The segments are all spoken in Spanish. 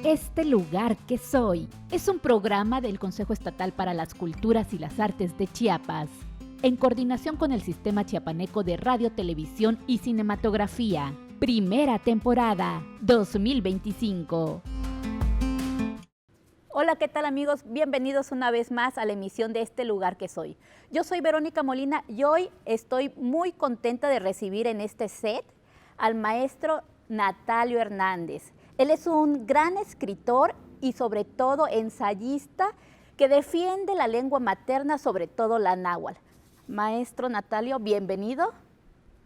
Este lugar que soy es un programa del Consejo Estatal para las Culturas y las Artes de Chiapas, en coordinación con el Sistema Chiapaneco de Radio, Televisión y Cinematografía. Primera temporada, 2025. Hola, ¿qué tal amigos? Bienvenidos una vez más a la emisión de Este lugar que soy. Yo soy Verónica Molina y hoy estoy muy contenta de recibir en este set al maestro Natalio Hernández. Él es un gran escritor y sobre todo ensayista que defiende la lengua materna, sobre todo la náhuatl. Maestro Natalio, bienvenido.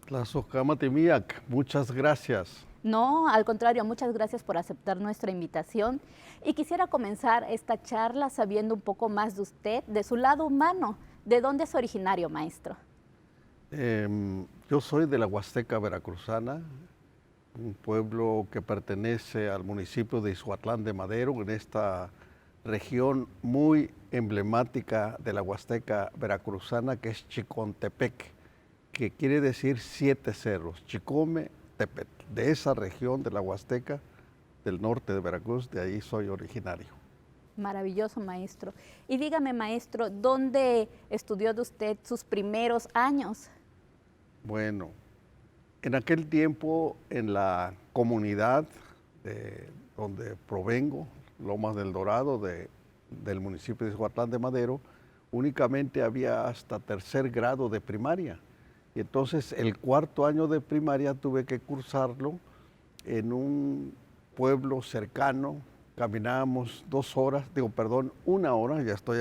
Tlazohcamati-miac, muchas gracias. No, al contrario, muchas gracias por aceptar nuestra invitación. Y quisiera comenzar esta charla sabiendo un poco más de usted, de su lado humano. ¿De dónde es originario, maestro? Yo soy de la Huasteca Veracruzana, un pueblo que pertenece al municipio de Izuatlán de Madero, en esta región muy emblemática de la Huasteca Veracruzana, que es Chicontepec, que quiere decir 7 cerros, Chicome, Tepet. De esa región de la Huasteca, del norte de Veracruz, de ahí soy originario. Maravilloso, maestro. Y dígame, maestro, ¿dónde estudió de usted sus primeros años? Bueno, en aquel tiempo, en la comunidad donde provengo, Lomas del Dorado, del municipio de Izuatlán de Madero, únicamente había hasta 3er grado de primaria. Y entonces el 4º año de primaria tuve que cursarlo en un pueblo cercano. Caminábamos 1 hora, ya estoy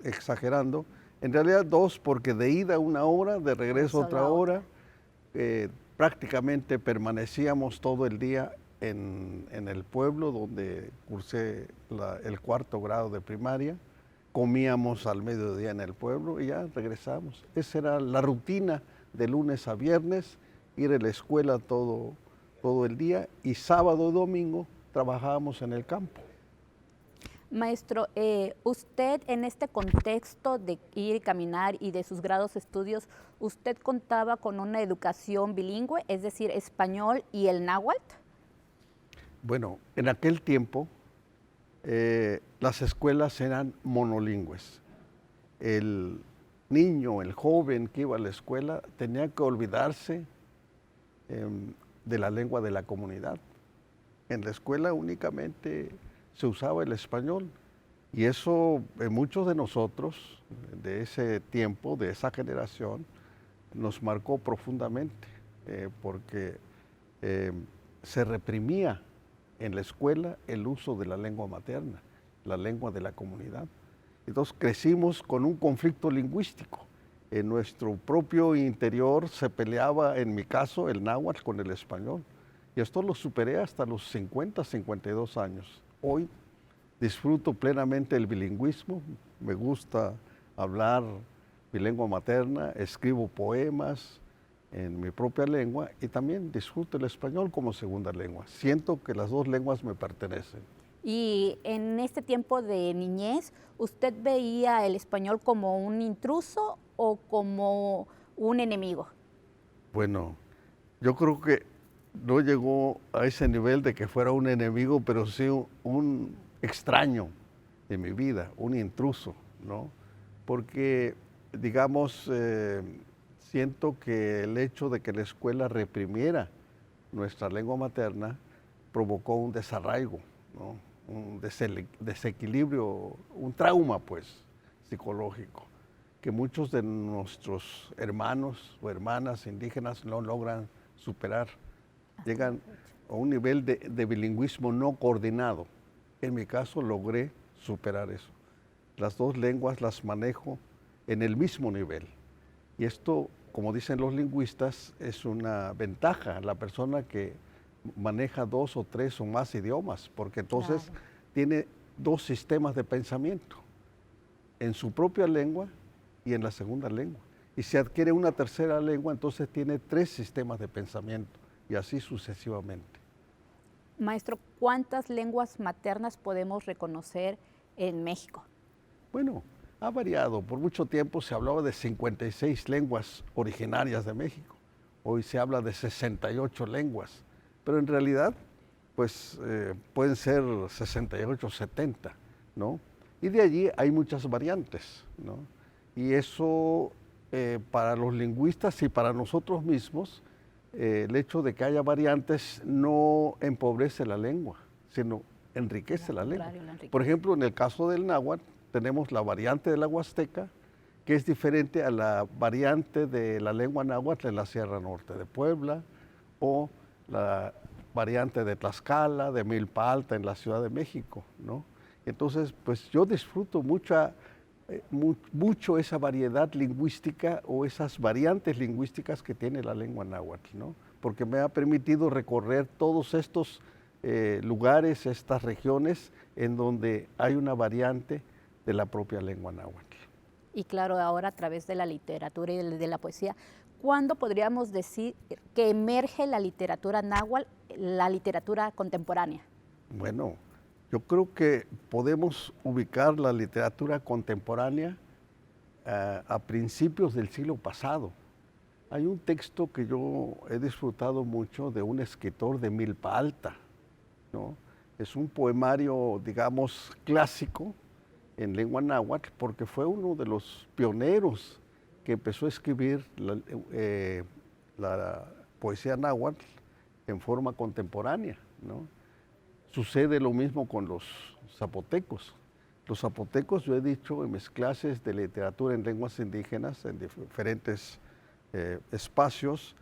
exagerando. En realidad 2, porque de ida 1 hora, de regreso otra hora. Prácticamente permanecíamos todo el día en el pueblo donde cursé el 4º grado de primaria. Comíamos al mediodía en el pueblo y ya regresamos. Esa era la rutina de lunes a viernes, ir a la escuela todo el día, y sábado y domingo trabajábamos en el campo. Maestro, usted en este contexto de ir y caminar y de sus grados de estudios, ¿usted contaba con una educación bilingüe, es decir, español y el náhuatl? Bueno, en aquel tiempo las escuelas eran monolingües. El niño, el joven que iba a la escuela tenía que olvidarse de la lengua de la comunidad. En la escuela únicamente se usaba el español, y eso muchos de nosotros de ese tiempo, de esa generación, nos marcó profundamente, porque se reprimía en la escuela el uso de la lengua materna, la lengua de la comunidad. Entonces crecimos con un conflicto lingüístico. En nuestro propio interior se peleaba, en mi caso, el náhuatl con el español. Y esto lo superé hasta los 50, 52 años. Hoy disfruto plenamente el bilingüismo, me gusta hablar mi lengua materna, escribo poemas en mi propia lengua y también disfruto el español como segunda lengua. Siento que las 2 lenguas me pertenecen. Y en este tiempo de niñez, ¿usted veía el español como un intruso o como un enemigo? Bueno, yo creo que no llegó a ese nivel de que fuera un enemigo, pero sí un extraño de mi vida, un intruso, ¿no? Porque, digamos, siento que el hecho de que la escuela reprimiera nuestra lengua materna provocó un desarraigo, ¿no? Un desequilibrio, un trauma, pues, psicológico, que muchos de nuestros hermanos o hermanas indígenas no logran superar. Llegan a un nivel de bilingüismo no coordinado. En mi caso logré superar eso. Las 2 lenguas las manejo en el mismo nivel. Y esto, como dicen los lingüistas, es una ventaja. La persona que maneja 2 o 3 o más idiomas, porque entonces tiene 2 sistemas de pensamiento, en su propia lengua y en la segunda lengua. Y si adquiere una tercera lengua, entonces tiene 3 sistemas de pensamiento, y así sucesivamente. Maestro, ¿cuántas lenguas maternas podemos reconocer en México? Bueno, ha variado. Por mucho tiempo se hablaba de 56 lenguas originarias de México. Hoy se habla de 68 lenguas. Pero en realidad pues pueden ser 68, 70, ¿no? Y de allí hay muchas variantes, ¿no? Y eso para los lingüistas y para nosotros mismos, el hecho de que haya variantes no empobrece la lengua, sino enriquece la lengua. Por ejemplo, en el caso del náhuatl, tenemos la variante de la huasteca, que es diferente a la variante de la lengua náhuatl en la Sierra Norte de Puebla, o la variante de Tlaxcala, de Milpa Alta en la Ciudad de México, ¿no? Entonces, pues yo disfruto mucho esa variedad lingüística o esas variantes lingüísticas que tiene la lengua náhuatl, ¿no? Porque me ha permitido recorrer todos estos lugares, estas regiones en donde hay una variante de la propia lengua náhuatl. Y claro, ahora a través de la literatura y de la poesía, ¿cuándo podríamos decir que emerge la literatura náhuatl, la literatura contemporánea? Bueno, yo creo que podemos ubicar la literatura contemporánea a principios del siglo pasado. Hay un texto que yo he disfrutado mucho de un escritor de Milpa Alta, ¿no? Es un poemario, digamos, clásico en lengua náhuatl, porque fue uno de los pioneros que empezó a escribir la poesía náhuatl en forma contemporánea, ¿no? Sucede lo mismo con los zapotecos. Los zapotecos, yo he dicho en mis clases de literatura en lenguas indígenas, en diferentes espacios,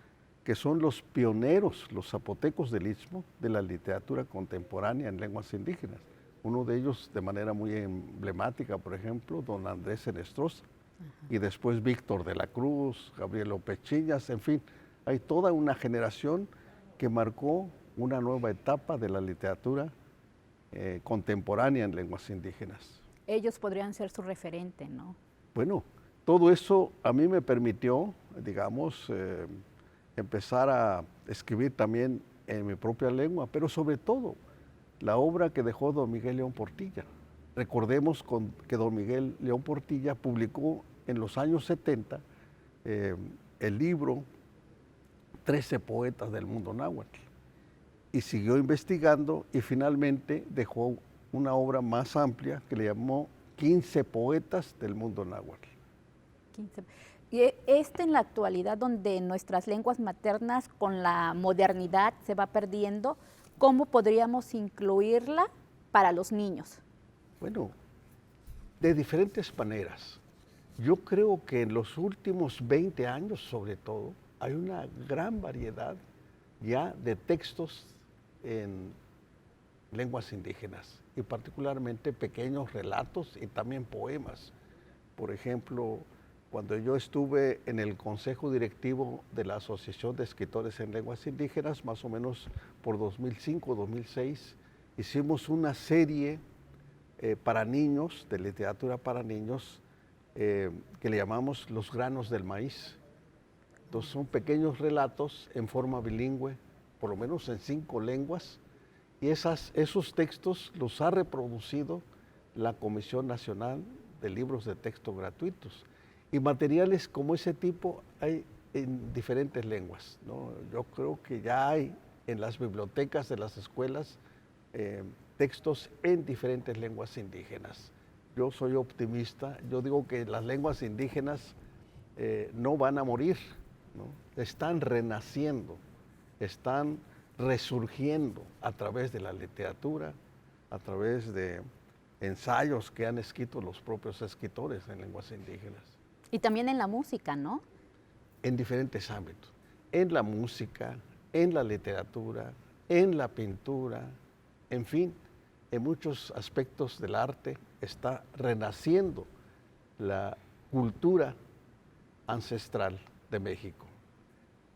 que son los pioneros, los zapotecos del Istmo, de la literatura contemporánea en lenguas indígenas. Uno de ellos de manera muy emblemática, por ejemplo, don Andrés Enestrosa, y después Víctor de la Cruz, Gabriel López Chillas, en fin, hay toda una generación que marcó una nueva etapa de la literatura contemporánea en lenguas indígenas. Ellos podrían ser su referente, ¿no? Bueno, todo eso a mí me permitió, digamos, empezar a escribir también en mi propia lengua, pero sobre todo la obra que dejó don Miguel León Portilla. Recordemos que don Miguel León Portilla publicó en los años 70 el libro 13 poetas del mundo náhuatl, y siguió investigando y finalmente dejó una obra más amplia que le llamó 15 poetas del mundo náhuatl. 15. Y en la actualidad, donde nuestras lenguas maternas con la modernidad se va perdiendo, ¿cómo podríamos incluirla para los niños? Bueno, de diferentes maneras. Yo creo que en los últimos 20 años, sobre todo, hay una gran variedad ya de textos en lenguas indígenas y particularmente pequeños relatos y también poemas. Por ejemplo, cuando yo estuve en el consejo directivo de la Asociación de Escritores en Lenguas Indígenas, más o menos por 2005-2006, hicimos una serie para niños, de literatura para niños, que le llamamos Los granos del maíz. Entonces son pequeños relatos en forma bilingüe, por lo menos en 5 lenguas, y esos textos los ha reproducido la Comisión Nacional de Libros de Texto Gratuitos. Y materiales como ese tipo hay en diferentes lenguas, ¿no? Yo creo que ya hay en las bibliotecas de las escuelas textos en diferentes lenguas indígenas. Yo soy optimista, yo digo que las lenguas indígenas no van a morir, ¿no? Están renaciendo, están resurgiendo a través de la literatura, a través de ensayos que han escrito los propios escritores en lenguas indígenas. Y también en la música, ¿no? En diferentes ámbitos, en la música, en la literatura, en la pintura, en fin, en muchos aspectos del arte está renaciendo la cultura ancestral de México,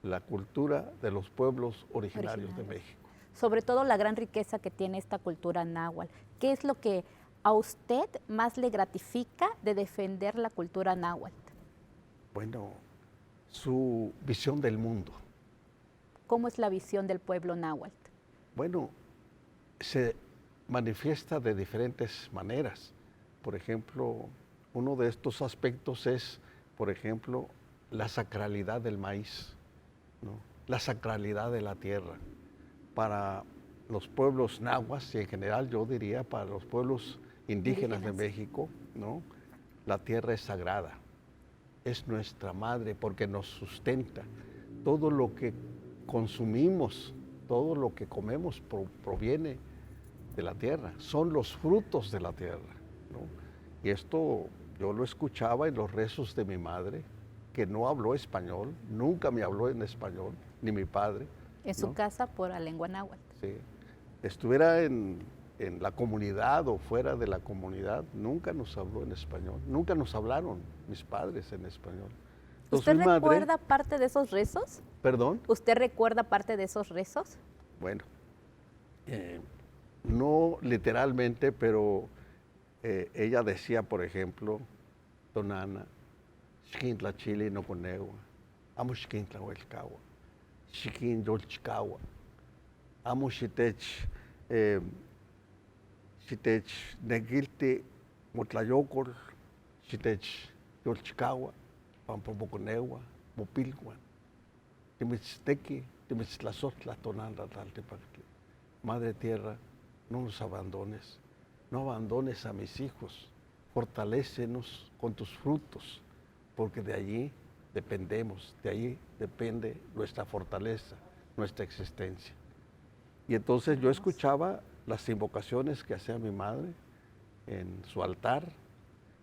la cultura de los pueblos originarios de México. Sobre todo la gran riqueza que tiene esta cultura náhuatl. ¿Qué es lo que a usted más le gratifica de defender la cultura náhuatl? Bueno, su visión del mundo. ¿Cómo es la visión del pueblo náhuatl? Bueno, se manifiesta de diferentes maneras. Por ejemplo, uno de estos aspectos es, por ejemplo, la sacralidad del maíz, ¿no? La sacralidad de la tierra. Para los pueblos nahuas y en general yo diría para los pueblos indígenas de México, ¿no? La tierra es sagrada, es nuestra madre porque nos sustenta. Todo lo que consumimos, todo lo que comemos proviene de la tierra, son los frutos de la tierra, ¿no? Y esto yo lo escuchaba en los rezos de mi madre, que no habló español, nunca me habló en español, ni mi padre. En su casa por la lengua náhuatl. Sí. Estuviera en la comunidad o fuera de la comunidad, nunca nos habló en español, nunca nos hablaron mis padres en español. Entonces, ¿Usted mi madre, recuerda parte de esos rezos? ¿Perdón? ¿Usted recuerda parte de esos rezos? Bueno, no literalmente, pero ella decía, por ejemplo, Tonana, Xquintla Chile no conegua, amo Xquintla Huelcagua, Xiquin Yolchicagua, amo Xitech, Xitech Neguilte Motlayocol, Xitech Yolchicagua, Pampopoconegua, Mopilguan, Timitztequi, Timitztlazotla, Tonanda, Taltepactli. Madre Tierra, no nos abandones, no abandones a mis hijos, fortalécenos con tus frutos, porque de allí dependemos, de allí depende nuestra fortaleza, nuestra existencia. Y entonces yo escuchaba las invocaciones que hacía mi madre en su altar,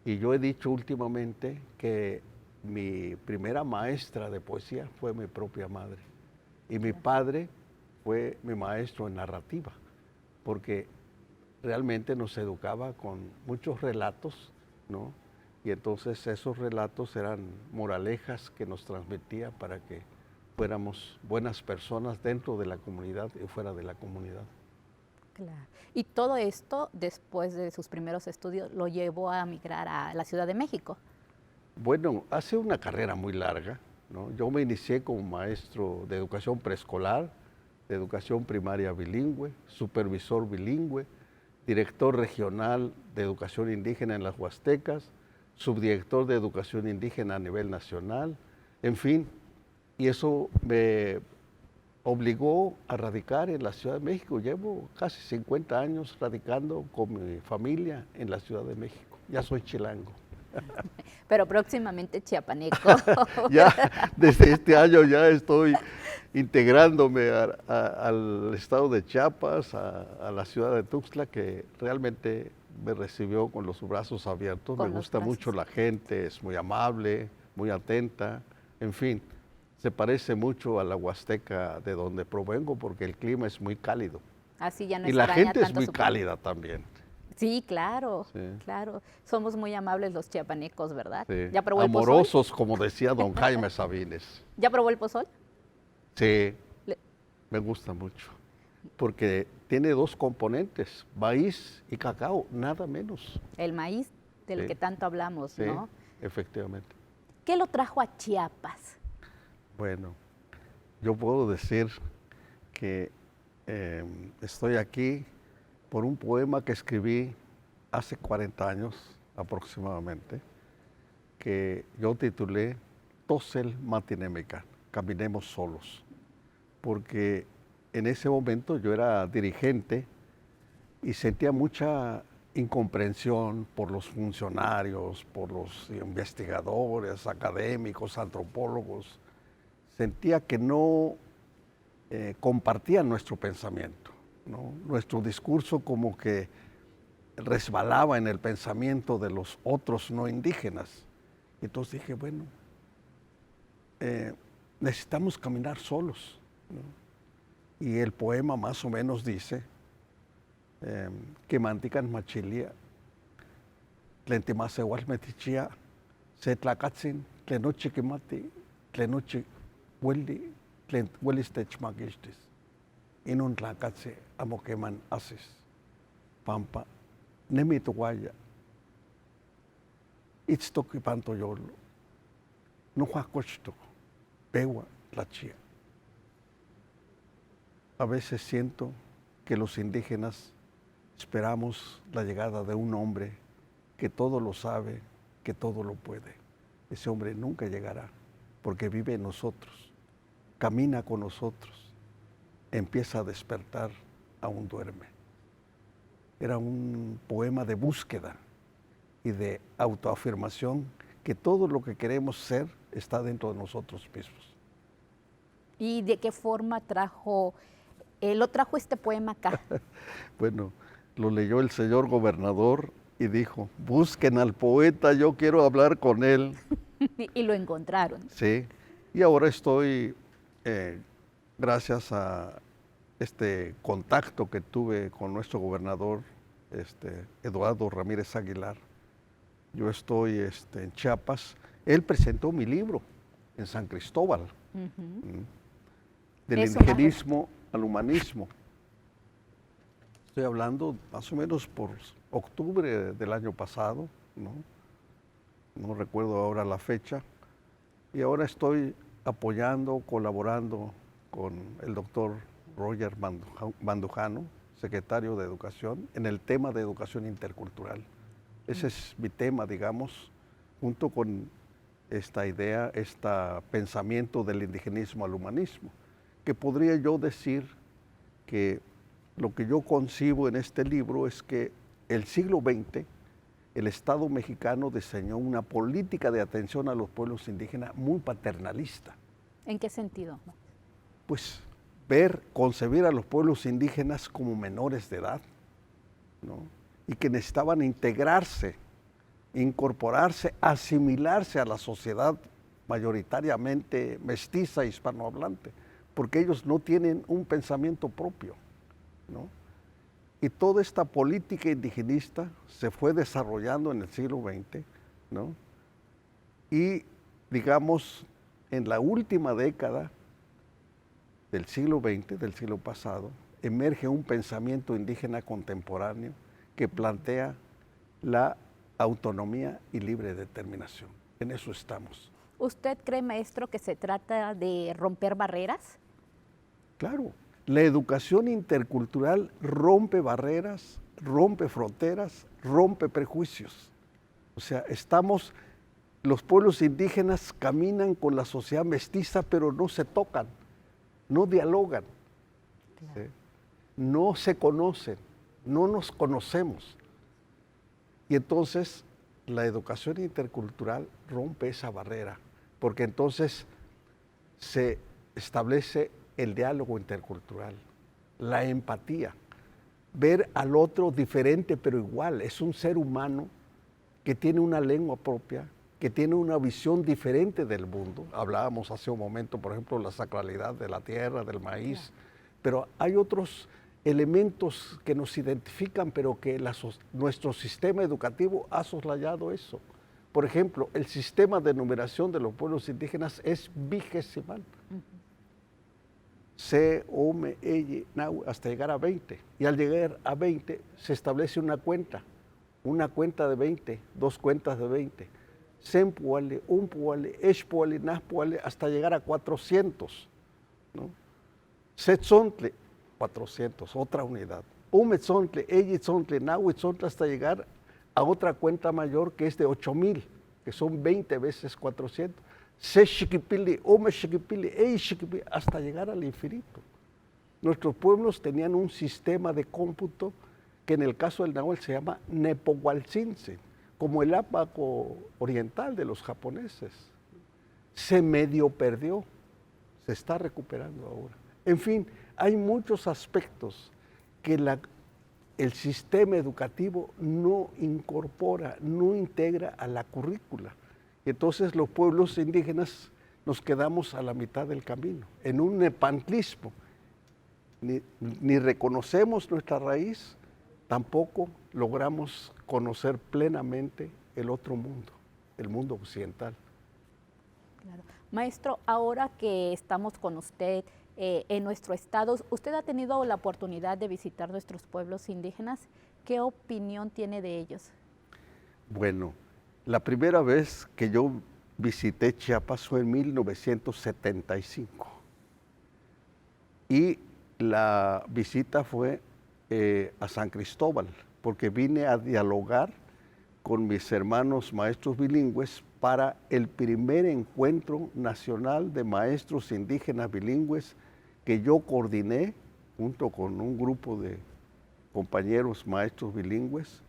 y yo he dicho últimamente que mi primera maestra de poesía fue mi propia madre, y mi padre fue mi maestro en narrativa, porque realmente nos educaba con muchos relatos, ¿no? Y entonces esos relatos eran moralejas que nos transmitía para que fuéramos buenas personas dentro de la comunidad y fuera de la comunidad. Claro. Y todo esto, después de sus primeros estudios, lo llevó a migrar a la Ciudad de México. Bueno, hace una carrera muy larga, ¿no? Yo me inicié como maestro de educación preescolar, de educación primaria bilingüe, supervisor bilingüe, director regional de educación indígena en las Huastecas, subdirector de educación indígena a nivel nacional, en fin, y eso me obligó a radicar en la Ciudad de México. Llevo casi 50 años radicando con mi familia en la Ciudad de México. Ya soy chilango. Pero próximamente chiapaneco. Ya desde este año ya estoy integrándome al estado de Chiapas, a la ciudad de Tuxtla, que realmente me recibió con los brazos abiertos. Me gusta mucho la gente, es muy amable, muy atenta, en fin, se parece mucho a la Huasteca de donde provengo porque el clima es muy cálido. Así ya no y la extraña gente es tanto muy su cálida también. Sí, claro, Sí. claro. Somos muy amables los chiapanecos, ¿verdad? Sí. ¿Ya probó el pozol? Amorosos, como decía don Jaime Sabines. ¿Ya probó el pozol? Sí, Le- me gusta mucho, porque tiene dos componentes, maíz y cacao, nada menos. El maíz del Sí. que tanto hablamos, Sí, ¿no? efectivamente. ¿Qué lo trajo a Chiapas? Bueno, yo puedo decir que estoy aquí por un poema que escribí hace 40 años aproximadamente, que yo titulé Tosel Matinemeca, Caminemos Solos, porque en ese momento yo era dirigente y sentía mucha incomprensión por los funcionarios, por los investigadores, académicos, antropólogos. Sentía que no compartían nuestro pensamiento, ¿no? Nuestro discurso como que resbalaba en el pensamiento de los otros no indígenas. Entonces dije, bueno, necesitamos caminar solos, ¿no? Y el poema más o menos dice que mantican machilia, tlentimase metichia, se tlacatzin, tlenoche quemati, tlenoche hueli, tlen techmaquistis, inun tlacatze amo queman haces, pampa, nemituguaya, itztoki pantoyolo, no huacochto, pewa tlachia. A veces siento que los indígenas esperamos la llegada de un hombre que todo lo sabe, que todo lo puede. Ese hombre nunca llegará porque vive en nosotros, camina con nosotros, empieza a despertar aún duerme. Era un poema de búsqueda y de autoafirmación, que todo lo que queremos ser está dentro de nosotros mismos. ¿Y de qué forma lo trajo este poema acá? Bueno, lo leyó el señor gobernador y dijo, busquen al poeta, yo quiero hablar con él. Y lo encontraron. Sí, y ahora estoy, gracias a este contacto que tuve con nuestro gobernador, Eduardo Ramírez Aguilar, yo estoy en Chiapas. Él presentó mi libro en San Cristóbal, del Eso indigenismo al humanismo. Estoy hablando más o menos por octubre del año pasado, no recuerdo ahora la fecha, y ahora estoy apoyando, colaborando con el doctor Roger Mandujano, secretario de Educación, en el tema de educación intercultural. Ese es mi tema, digamos, junto con esta idea, este pensamiento del indigenismo al humanismo, que podría yo decir que lo que yo concibo en este libro es que el siglo XX, el Estado mexicano diseñó una política de atención a los pueblos indígenas muy paternalista. ¿En qué sentido? Pues concebir a los pueblos indígenas como menores de edad, ¿no? Y que necesitaban integrarse, incorporarse, asimilarse a la sociedad mayoritariamente mestiza hispanohablante, porque ellos no tienen un pensamiento propio, ¿no? Y toda esta política indigenista se fue desarrollando en el siglo XX, ¿no? Y, digamos, en la última década del siglo XX, del siglo pasado, emerge un pensamiento indígena contemporáneo que plantea la autonomía y libre determinación. En eso estamos. ¿Usted cree, maestro, que se trata de romper barreras? Claro, la educación intercultural rompe barreras, rompe fronteras, rompe prejuicios. O sea, los pueblos indígenas caminan con la sociedad mestiza, pero no se tocan, no dialogan, claro. ¿Sí? No se conocen, no nos conocemos. Y entonces la educación intercultural rompe esa barrera, porque entonces se establece el diálogo intercultural, la empatía, ver al otro diferente pero igual. Es un ser humano que tiene una lengua propia, que tiene una visión diferente del mundo. Hablábamos hace un momento, por ejemplo, de la sacralidad de la tierra, del maíz, claro. Pero hay otros elementos que nos identifican, pero que nuestro sistema educativo ha soslayado eso. Por ejemplo, el sistema de numeración de los pueblos indígenas es vigesimal. Se, ome, eye, nau, hasta llegar a 20. Y al llegar a 20 se establece una cuenta de 20, dos cuentas de 20. Sempuale, umpuale, eshpuale, naspuale, hasta llegar a 400. ¿No? Setzontle, 400, otra unidad. Umetzontle, eyetzontle, nahuetzontle, hasta llegar a otra cuenta mayor que es de 8000, que son 20 veces 400. Seshikipili, omeshikipili, eishikipili, hasta llegar al infinito. Nuestros pueblos tenían un sistema de cómputo que en el caso del náhuatl se llama Nepohualtzintzin, como el ábaco oriental de los japoneses. Se medio perdió, se está recuperando ahora. En fin, hay muchos aspectos que el sistema educativo no incorpora, no integra a la currícula. Y entonces los pueblos indígenas nos quedamos a la mitad del camino, en un nepantlismo. Ni reconocemos nuestra raíz, tampoco logramos conocer plenamente el otro mundo, el mundo occidental. Claro. Maestro, ahora que estamos con usted en nuestro estado, ¿usted ha tenido la oportunidad de visitar nuestros pueblos indígenas? ¿Qué opinión tiene de ellos? Bueno, la primera vez que yo visité Chiapas fue en 1975 y la visita fue a San Cristóbal, porque vine a dialogar con mis hermanos maestros bilingües para el primer encuentro nacional de maestros indígenas bilingües que yo coordiné junto con un grupo de compañeros maestros bilingües,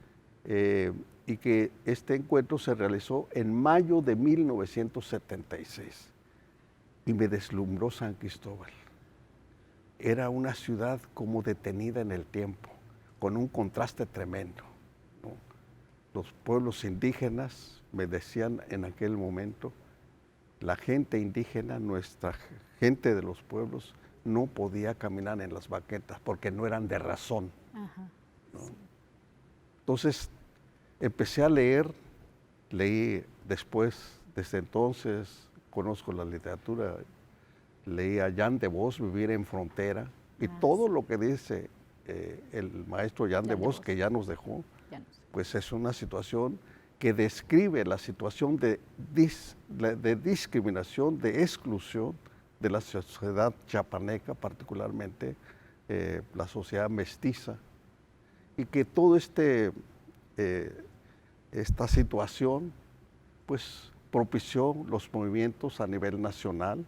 y que este encuentro se realizó en mayo de 1976 y me deslumbró San Cristóbal. Era una ciudad como detenida en el tiempo, con un contraste tremendo, ¿no? Los pueblos indígenas, me decían en aquel momento, la gente indígena, nuestra gente de los pueblos, no podía caminar en las banquetas porque no eran de razón. Ajá. ¿No? Entonces empecé a leer, leí después, desde entonces conozco la literatura, leí a Jan de Vos, Vivir en Frontera, y todo lo que dice el maestro Jan de Vos, que ya nos dejó, pues es una situación que describe la situación de discriminación, de exclusión de la sociedad chiapaneca, particularmente la sociedad mestiza, y que todo esta situación pues propició los movimientos a nivel nacional,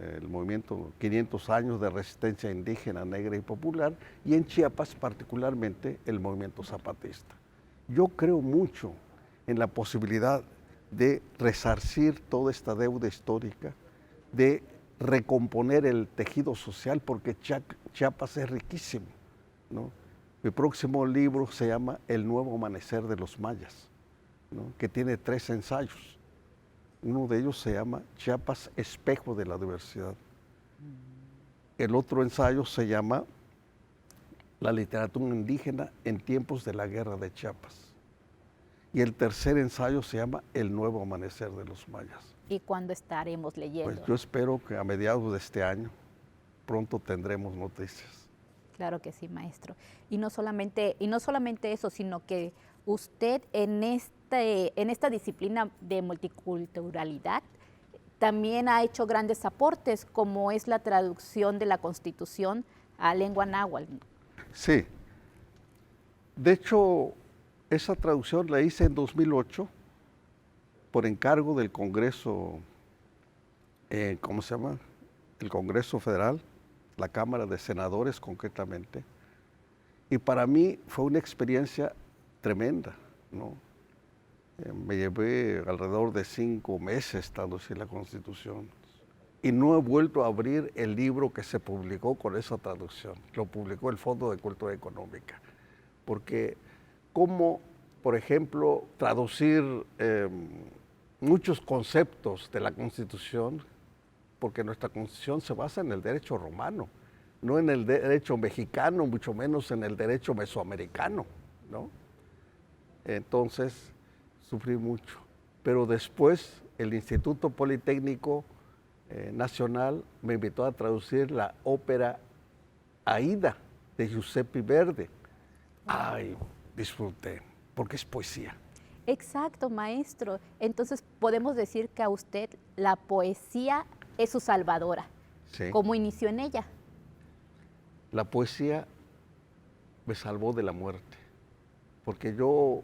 el movimiento 500 años de resistencia indígena, negra y popular, y en Chiapas particularmente el movimiento zapatista. Yo creo mucho en la posibilidad de resarcir toda esta deuda histórica, de recomponer el tejido social, porque Chiapas es riquísimo, ¿no? Mi próximo libro se llama El nuevo amanecer de los mayas, ¿no? Que tiene 3 ensayos. Uno de ellos se llama Chiapas, espejo de la diversidad. El otro ensayo se llama La literatura indígena en tiempos de la guerra de Chiapas. Y el tercer ensayo se llama El nuevo amanecer de los mayas. ¿Y cuándo estaremos leyendo? Pues yo espero que a mediados de este año pronto tendremos noticias. Claro que sí, maestro. Y no solamente eso, sino que usted en esta disciplina de multiculturalidad también ha hecho grandes aportes, como es la traducción de la Constitución a lengua náhuatl. Sí. De hecho, esa traducción la hice en 2008 por encargo del Congreso, ¿cómo se llama? El Congreso Federal, la Cámara de Senadores concretamente. Y para mí fue una experiencia tremenda, ¿no? Me llevé alrededor de 5 meses traducir la Constitución y no he vuelto a abrir el libro que se publicó con esa traducción. Lo publicó el Fondo de Cultura Económica. Porque como, por ejemplo, traducir muchos conceptos de la Constitución, porque nuestra Constitución se basa en el derecho romano, no en el derecho mexicano, mucho menos en el derecho mesoamericano, ¿no? Entonces, sufrí mucho. Pero después, el Instituto Politécnico Nacional me invitó a traducir la ópera Aída de Giuseppe Verdi. Ay, disfruté, porque es poesía. Exacto, maestro. Entonces, podemos decir que a usted la poesía es su salvadora. Sí. ¿Cómo inició en ella? La poesía me salvó de la muerte, porque yo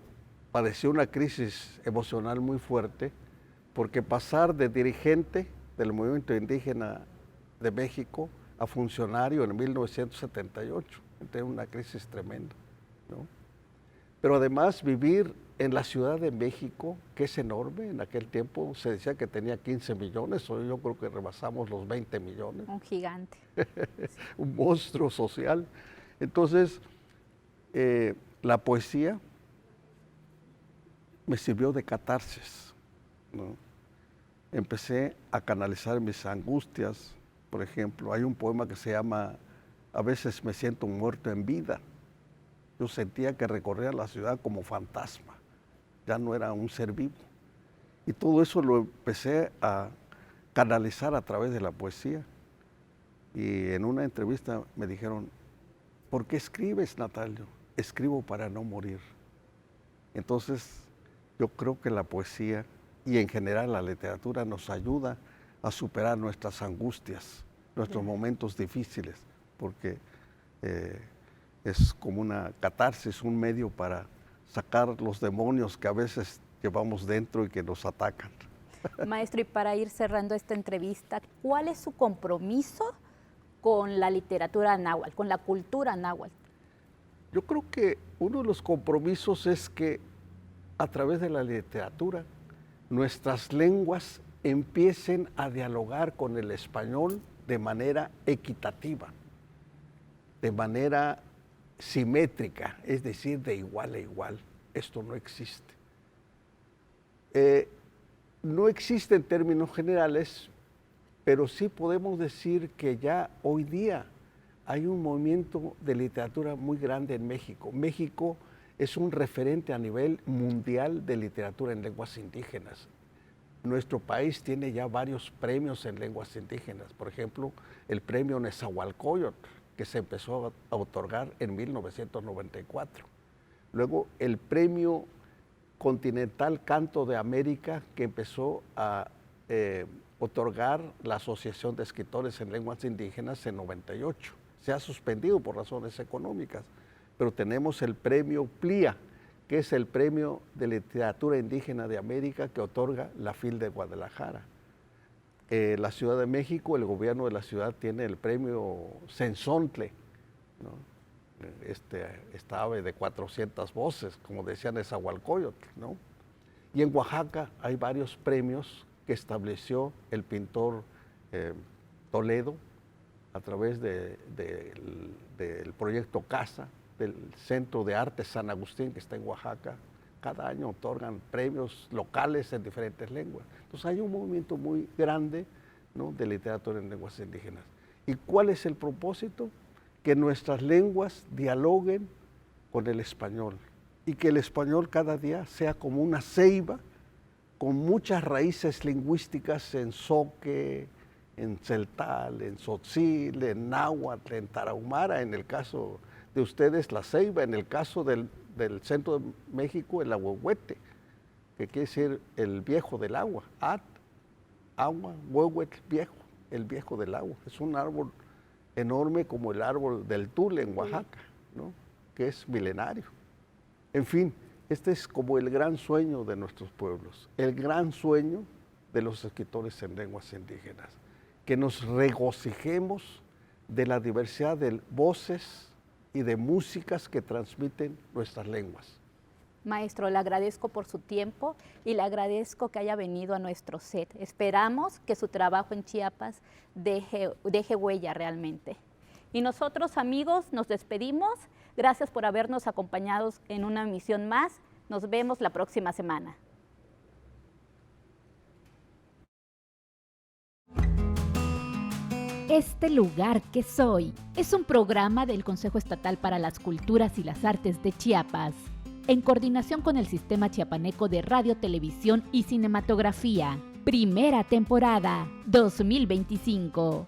padecí una crisis emocional muy fuerte, porque pasar de dirigente del movimiento indígena de México a funcionario en 1978, entré en una crisis tremenda, ¿no? Pero además vivir en la Ciudad de México, que es enorme, en aquel tiempo se decía que tenía 15 millones, hoy yo creo que rebasamos los 20 millones. Un gigante. Un monstruo social. Entonces, la poesía me sirvió de catarsis, ¿no? Empecé a canalizar mis angustias. Por ejemplo, hay un poema que se llama A veces me siento muerto en vida. Yo sentía que recorría la ciudad como fantasma, ya no era un ser vivo. Y todo eso lo empecé a canalizar a través de la poesía. Y en una entrevista me dijeron, ¿por qué escribes, Natalio? Escribo para no morir. Entonces, yo creo que la poesía y en general la literatura nos ayuda a superar nuestras angustias, nuestros momentos difíciles, porque es como una catarsis, un medio para sacar los demonios que a veces llevamos dentro y que nos atacan. Maestro, y para ir cerrando esta entrevista, ¿cuál es su compromiso con la literatura náhuatl, con la cultura náhuatl? Yo creo que uno de los compromisos es que a través de la literatura nuestras lenguas empiecen a dialogar con el español de manera equitativa, de manera simétrica, es decir, de igual a igual. Esto no existe. No existe en términos generales, pero sí podemos decir que ya hoy día hay un movimiento de literatura muy grande en México. México es un referente a nivel mundial de literatura en lenguas indígenas. Nuestro país tiene ya varios premios en lenguas indígenas. Por ejemplo, el premio Nezahualcóyotl, que se empezó a otorgar en 1994. Luego, el premio Continental Canto de América, que empezó a otorgar la Asociación de Escritores en Lenguas Indígenas en 98. Se ha suspendido por razones económicas, pero tenemos el premio PLIA, que es el Premio de Literatura Indígena de América que otorga la FIL de Guadalajara. La Ciudad de México, el gobierno de la ciudad tiene el premio Cenzontle, ¿no? Esta ave de 400 voces, como decían Nezahualcóyotl, ¿no? Y en Oaxaca hay varios premios que estableció el pintor Toledo a través del proyecto CASA, del Centro de Arte San Agustín, que está en Oaxaca. Cada año otorgan premios locales en diferentes lenguas. Entonces hay un movimiento muy grande, ¿no?, de literatura en lenguas indígenas. ¿Y cuál es el propósito? Que nuestras lenguas dialoguen con el español y que el español cada día sea como una ceiba con muchas raíces lingüísticas en zoque, en celtal, en tzotzil, en náhuatl, en tarahumara, en el caso de ustedes la ceiba, en el caso del centro de México el ahuehuete, que quiere decir el viejo del agua, agua, huehuetl, viejo, el viejo del agua. Es un árbol enorme como el árbol del tule en Oaxaca, ¿no?, que es milenario. En fin, este es como el gran sueño de nuestros pueblos, el gran sueño de los escritores en lenguas indígenas, que nos regocijemos de la diversidad de voces y de músicas que transmiten nuestras lenguas. Maestro, le agradezco por su tiempo y le agradezco que haya venido a nuestro set. Esperamos que su trabajo en Chiapas deje huella realmente. Y nosotros, amigos, nos despedimos. Gracias por habernos acompañado en una emisión más. Nos vemos la próxima semana. Este lugar que soy es un programa del Consejo Estatal para las Culturas y las Artes de Chiapas, en coordinación con el Sistema Chiapaneco de Radio, Televisión y Cinematografía. Primera temporada, 2025.